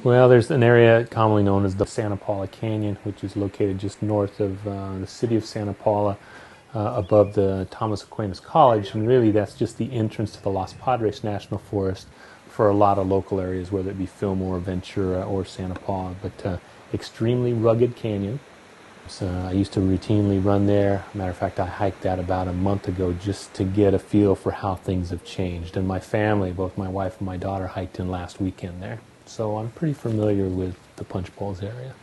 Well, there's an area commonly known as the Santa Paula Canyon, which is located just north of the city of Santa Paula, above the Thomas Aquinas College, and really that's just the entrance to the Los Padres National Forest for a lot of local areas, whether it be Fillmore, Ventura, or Santa Paula. But extremely rugged canyon. So I used to routinely run there. Matter of fact, I hiked that about a month ago just to get a feel for how things have changed. And my family, both my wife and my daughter, hiked in last weekend there. So I'm pretty familiar with the Punch Bowls area.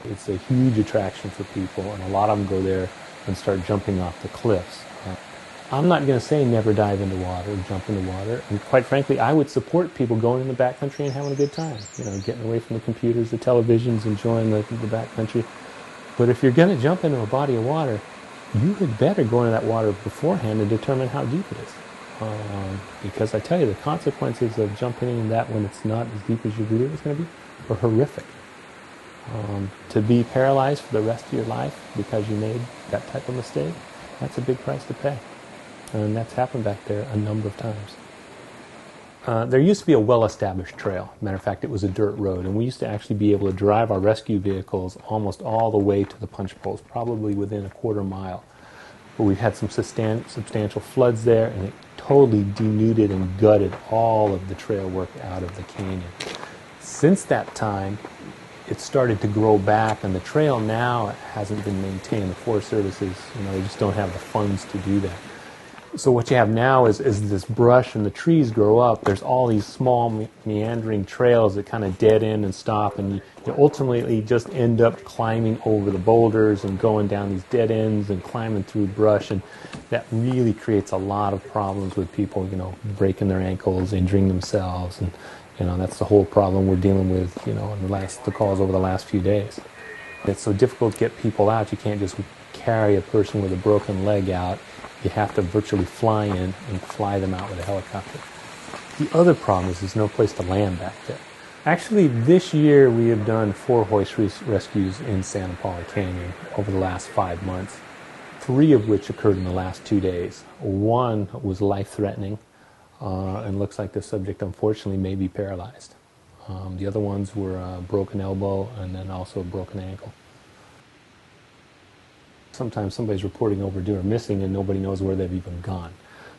It's a huge attraction for people, and a lot of them go there and start jumping off the cliffs. I'm not going to say never dive into water, jump into water. And quite frankly, I would support people going in the backcountry and having a good time. You know, getting away from the computers, the televisions, enjoying the backcountry. But if you're going to jump into a body of water, you had better go into that water beforehand and determine how deep it is. Because I tell you, the consequences of jumping in that when it's not as deep as you believe it's going to be are horrific. To be paralyzed for the rest of your life because you made that type of mistake, that's a big price to pay. And that's happened back there a number of times. There used to be a well-established trail. Matter of fact, it was a dirt road, and we used to actually be able to drive our rescue vehicles almost all the way to the punch bowls, probably within a quarter mile. But we've had some substantial floods there, and it totally denuded and gutted all of the trail work out of the canyon. Since that time, it started to grow back, and the trail now hasn't been maintained. The Forest Services, they just don't have the funds to do that. So what you have now is this brush and the trees grow up. There's all these small meandering trails that kind of dead end and stop, and you ultimately just end up climbing over the boulders and going down these dead ends and climbing through brush, and that really creates a lot of problems with people, breaking their ankles, injuring themselves, and that's the whole problem we're dealing with, in the calls over the last few days. It's so difficult to get people out. You can't just carry a person with a broken leg out. You have to virtually fly in and fly them out with a helicopter. The other problem is there's no place to land back there. Actually, this year we have done 4 hoist rescues in Santa Paula Canyon over the last 5 months, 3 of which occurred in the last 2 days. One was life-threatening, and looks like the subject unfortunately may be paralyzed. The other ones were a broken elbow and then also a broken ankle. Sometimes somebody's reporting overdue or missing and nobody knows where they've even gone.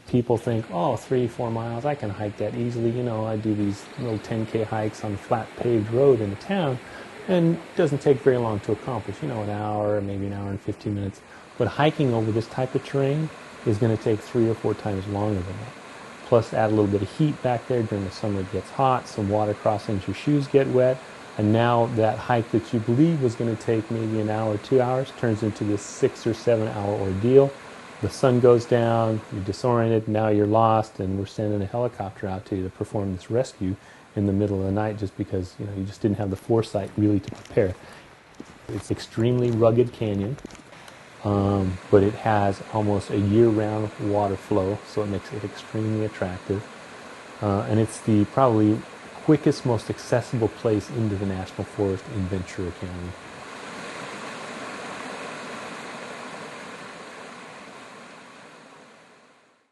People think, 3-4 miles, I can hike that easily. I do these little 10K hikes on a flat paved road in the town, and it doesn't take very long to accomplish, an hour, maybe an hour and 15 minutes. But hiking over this type of terrain is going to take 3 or 4 times longer than that. Plus add a little bit of heat back there. During the summer it gets hot, some water crossings, your shoes get wet. And now that hike that you believe was going to take maybe an hour, 2 hours, turns into this 6 or 7 hour ordeal. The sun goes down, you're disoriented, now you're lost, and we're sending a helicopter out to you to perform this rescue in the middle of the night just because you just didn't have the foresight really to prepare. It's an extremely rugged canyon, but it has almost a year-round water flow, so it makes it extremely attractive. And it's the probably quickest, most accessible place into the National Forest in Ventura County.